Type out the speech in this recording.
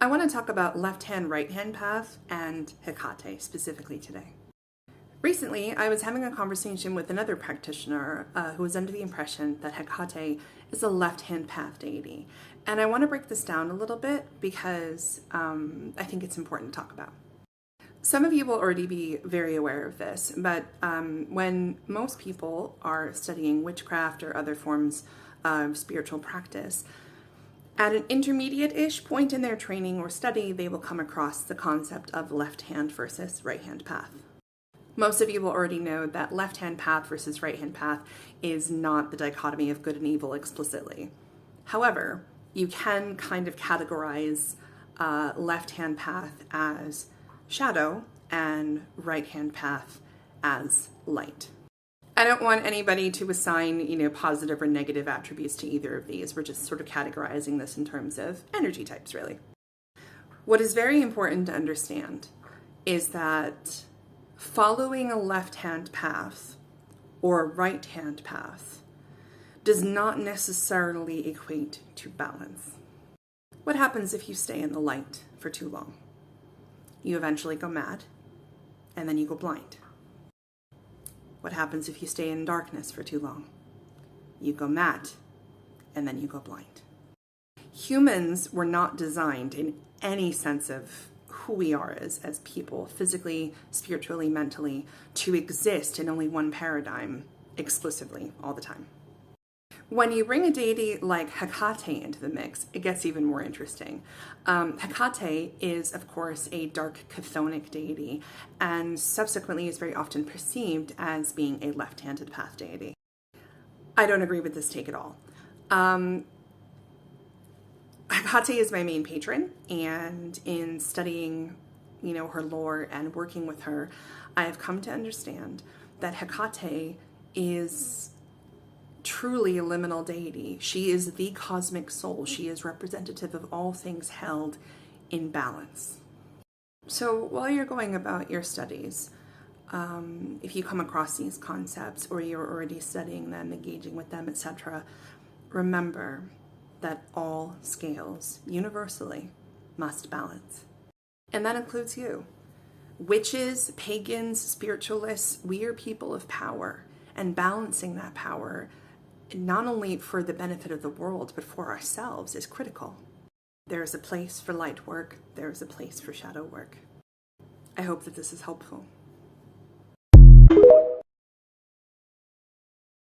I want to talk about left-hand, right-hand path and Hecate specifically today. Recently, I was having a conversation with another practitioner who was under the impression that Hecate is a left-hand path deity. And I want to break this down a little bit because I think it's important to talk about. Some of you will already be very aware of this, but when most people are studying witchcraft or other forms of spiritual practice, at an intermediate-ish point in their training or study, they will come across the concept of left-hand versus right-hand path. Most of you will already know that left-hand path versus right-hand path is not the dichotomy of good and evil explicitly. However, you can kind of categorize left-hand path as shadow and right-hand path as light. I don't want anybody to assign, positive or negative attributes to either of these. We're just sort of categorizing this in terms of energy types, really. What is very important to understand is that following a left-hand path or a right-hand path does not necessarily equate to balance. What happens if you stay in the light for too long? You eventually go mad, and then you go blind. What happens if you stay in darkness for too long? You go mad, and then you go blind. Humans were not designed in any sense of who we are as people, physically, spiritually, mentally, to exist in only one paradigm exclusively all the time. When you bring a deity like Hecate into the mix, it gets even more interesting. Hecate is, of course, a dark chthonic deity, and subsequently is very often perceived as being a left-handed path deity. I don't agree with this take at all. Hecate is my main patron, and in studying, her lore and working with her, I have come to understand that Hecate is truly a liminal deity. She is the cosmic soul. She is representative of all things held in balance. So while you're going about your studies, if you come across these concepts or you're already studying them, engaging with them, etc., remember that all scales universally must balance. And that includes you. Witches, pagans, spiritualists, we are people of power, and balancing that power not only for the benefit of the world, but for ourselves is critical. There is a place for light work. There is a place for shadow work. I hope that this is helpful.